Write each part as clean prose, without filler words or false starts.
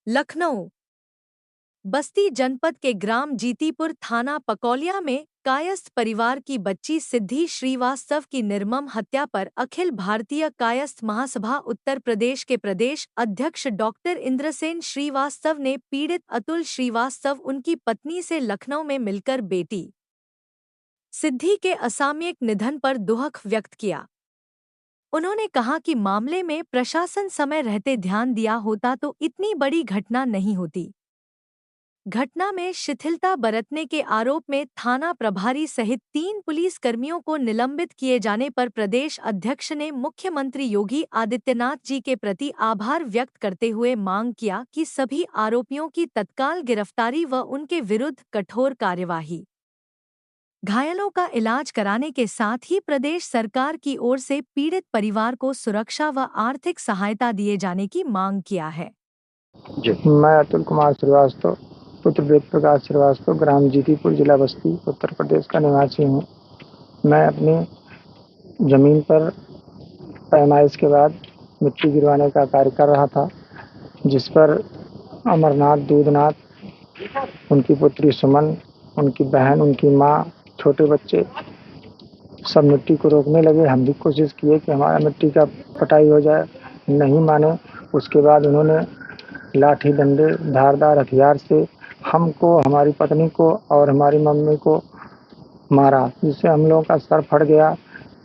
लखनऊ बस्ती जनपद के ग्राम जीतीपुर थाना पकौलिया में कायस्थ परिवार की बच्ची सिद्धि श्रीवास्तव की निर्मम हत्या पर अखिल भारतीय कायस्थ महासभा उत्तर प्रदेश के प्रदेश अध्यक्ष डॉक्टर इंद्रसेन श्रीवास्तव ने पीड़ित अतुल श्रीवास्तव उनकी पत्नी से लखनऊ में मिलकर बेटी सिद्धि के असामयिक निधन पर दुख व्यक्त किया। उन्होंने कहा कि मामले में प्रशासन समय रहते ध्यान दिया होता तो इतनी बड़ी घटना नहीं होती। घटना में शिथिलता बरतने के आरोप में थाना प्रभारी सहित 3 पुलिस कर्मियों को निलंबित किए जाने पर प्रदेश अध्यक्ष ने मुख्यमंत्री योगी आदित्यनाथ जी के प्रति आभार व्यक्त करते हुए मांग किया कि सभी आरोपियों की तत्काल गिरफ्तारी व उनके विरुद्ध कठोर कार्यवाही। घायलों का इलाज कराने के साथ ही प्रदेश सरकार की ओर से पीड़ित परिवार को सुरक्षा व आर्थिक सहायता दिए जाने की मांग किया है। मैं अतुल कुमार श्रीवास्तव पुत्र वेद प्रकाश श्रीवास्तव ग्राम जीतीपुर जिला बस्ती उत्तर प्रदेश का निवासी हूँ। मैं अपनी ज़मीन पर पैमाइश के बाद मिट्टी गिरवाने का कार्य कर रहा था, जिस पर अमरनाथ, दूधनाथ, उनकी पुत्री सुमन, उनकी बहन, उनकी माँ, छोटे बच्चे सब मिट्टी को रोकने लगे। हम भी कोशिश किए कि हमारा मिट्टी का पटाई हो जाए, नहीं माने। उसके बाद उन्होंने लाठी, डंडे, धारदार हथियार से हमको, हमारी पत्नी को और हमारी मम्मी को मारा, जिससे हम लोगों का सर फट गया,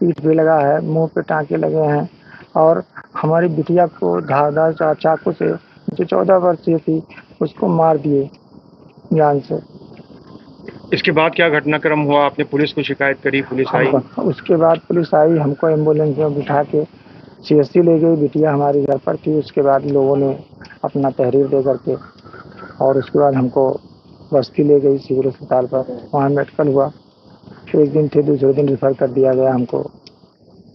पीठ भी लगा है, मुंह पे टाँके लगे हैं और हमारी बिटिया को धारदार चाकू से, जो 14 वर्षीय थी, उसको मार दिए जान से। इसके बाद क्या घटनाक्रम हुआ? आपने पुलिस को शिकायत करी? पुलिस आई? उसके बाद पुलिस आई, हमको एम्बुलेंस में बिठा के सीएससी ले गई। बिटिया हमारी घर पर थी। उसके बाद लोगों ने अपना तहरीर दे करके और उसके बाद हमको बस्ती ले गई सिविल अस्पताल पर, वहाँ मेडिकल हुआ। एक दिन थे, दूसरे दिन रिफर कर दिया गया हमको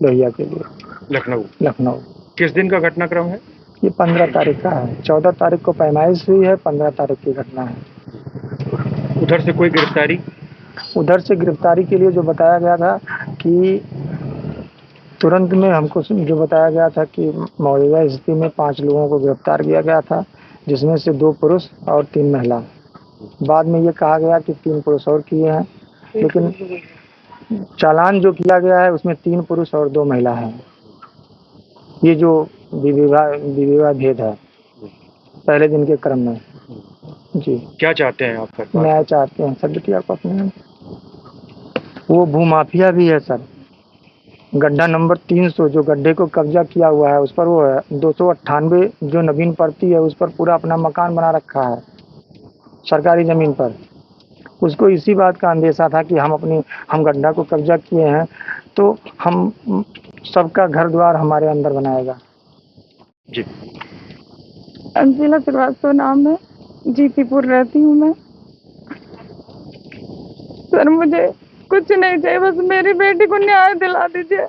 लोहिया के लिए। लखनऊ। किस दिन का घटनाक्रम है? ये 15 तारीख का है। 14 तारीख को पैमाइश हुई है, 15 तारीख की घटना है। उधर से कोई गिरफ्तारी? उधर से गिरफ्तारी के लिए जो बताया गया था कि तुरंत में हमको जो बताया गया था कि मौजूदा स्थिति में 5 लोगों को गिरफ्तार किया गया था, जिसमें से 2 पुरुष और 3 महिला। बाद में ये कहा गया कि 3 पुरुष और किए हैं, लेकिन चालान जो किया गया है उसमें 3 पुरुष और 2 महिला हैं। ये जो विवाह भेद है पहले दिन के क्रम में। जी, क्या चाहते हैं आप? न्याय चाहते हैं सर बिटिया को अपने। वो भूमाफिया भी है सर। गड्ढा नंबर 300 जो गड्ढे को कब्जा किया हुआ है, उस पर वो है 298 जो नवीन पड़ती है, उस पर पूरा अपना मकान बना रखा है सरकारी ज़मीन पर। उसको इसी बात का अंदेशा था कि हम गड्ढा को कब्जा किए हैं तो हम सबका घर द्वार हमारे अंदर बनाएगा। जी, अंजिला श्रीवास्तव नाम है, जीतीपुर रहती हूँ मैं। सर मुझे कुछ नहीं चाहिए, बस मेरी बेटी को न्याय दिला दीजिए।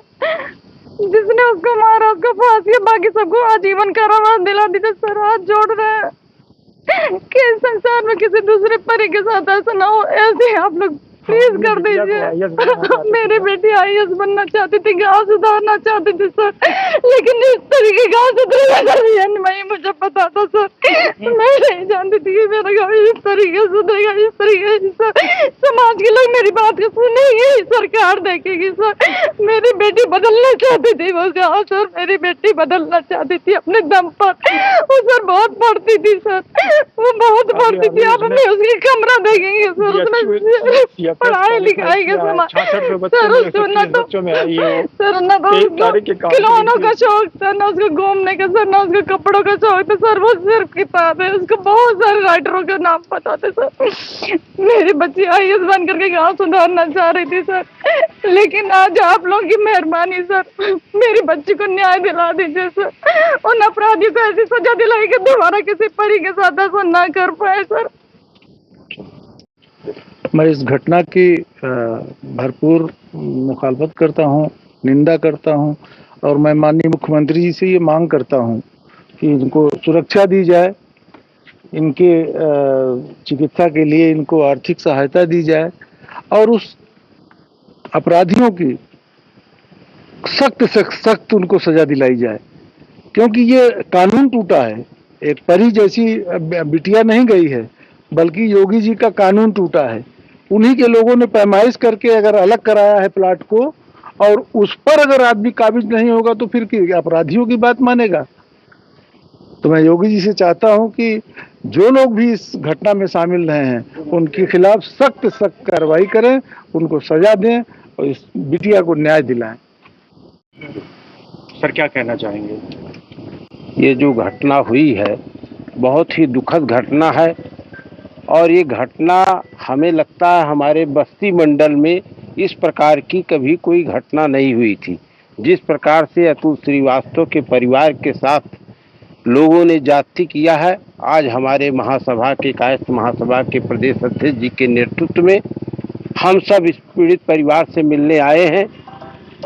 जिसने उसको मारा उसको फांसी, बाकी सबको आजीवन कारावास दिला दीजिए। सर हाथ जोड़ रहे हैं कि संसार में किसी दूसरे परी के साथ ऐसा ना हो, ऐसे आप लोग प्लीज कर दीजिए। मेरी बेटी IAS बनना चाहती थी, गाँव सुधारना चाहती थी सर, लेकिन इस तरीके गाँव सुधरेगा नहीं मुझे पता था सर। मैं नहीं जानती थी कि मेरा गाँव इस तरीके सुधरेगा, इस तरीके से सर। समाज के लोग मेरी बात को सुनेंगे, सरकार देखेगी सर। मेरी बेटी बदलना चाहती थी वो गाँव सर, मेरी बेटी बदलना चाहती थी अपने दम पर। वो सर बहुत पढ़ती थी सर, वो बहुत पढ़ती थी। आप हमें उसकी कमरा देखेंगे सर, उसमें पढ़ाई लिखाई के सर, सर ना तो खिलौनों का शौक था, ना उसको घूमने का सर, ना उसको कपड़ों का शौक था सर। वो सिर्फ किताब है, उसको बहुत सारे राइटरों का नाम पता था सर। मेरी बच्ची IAS बन करके गाँव सुधारना चाह रही थी सर, लेकिन आज आप लोगों की मेहरबानी सर, मेरी बच्ची को न्याय दिला दीजिए सर। उन अपराधियों को ऐसी सजा दिलाई कि दोबारा किसी परी के साथ ऐसा ना कर पाए सर। मैं इस घटना की भरपूर मुखालफत करता हूं, निंदा करता हूं और मैं माननीय मुख्यमंत्री जी से ये मांग करता हूं कि इनको सुरक्षा दी जाए, इनके चिकित्सा के लिए इनको आर्थिक सहायता दी जाए और उस अपराधियों की सख्त से सख्त उनको सजा दिलाई जाए, क्योंकि ये कानून टूटा है। एक परी जैसी बिटिया नहीं गई है, बल्कि योगी जी का कानून टूटा है। उन्हीं के लोगों ने पैमाइश करके अगर अलग कराया है प्लाट को, और उस पर अगर आदमी काबिज नहीं होगा तो फिर अपराधियों की बात मानेगा। तो मैं योगी जी से चाहता हूं कि जो लोग भी इस घटना में शामिल रहे हैं उनके खिलाफ सख्त कार्रवाई करें, उनको सजा दें और इस बिटिया को न्याय दिलाएं। सर क्या कहना चाहेंगे? ये जो घटना हुई है बहुत ही दुखद घटना है, और ये घटना हमें लगता है हमारे बस्ती मंडल में इस प्रकार की कभी कोई घटना नहीं हुई थी। जिस प्रकार से अतुल श्रीवास्तव के परिवार के साथ लोगों ने जाति किया है, आज हमारे महासभा के कायस्थ महासभा के प्रदेश अध्यक्ष जी के नेतृत्व में हम सब इस पीड़ित परिवार से मिलने आए हैं,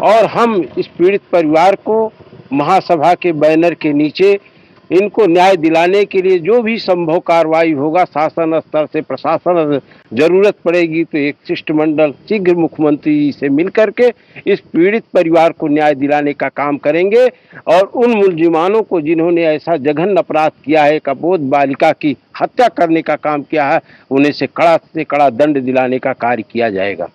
और हम इस पीड़ित परिवार को महासभा के बैनर के नीचे इनको न्याय दिलाने के लिए जो भी संभव कार्रवाई होगा शासन स्तर से, प्रशासन जरूरत पड़ेगी तो एक शिष्टमंडल शीघ्र मुख्यमंत्री जी से मिलकर के इस पीड़ित परिवार को न्याय दिलाने का काम करेंगे, और उन मुलजिमानों को जिन्होंने ऐसा जघन्य अपराध किया है, एक अबोध बालिका की हत्या करने का काम किया है, उन्हें से कड़ा दंड दिलाने का कार्य किया जाएगा।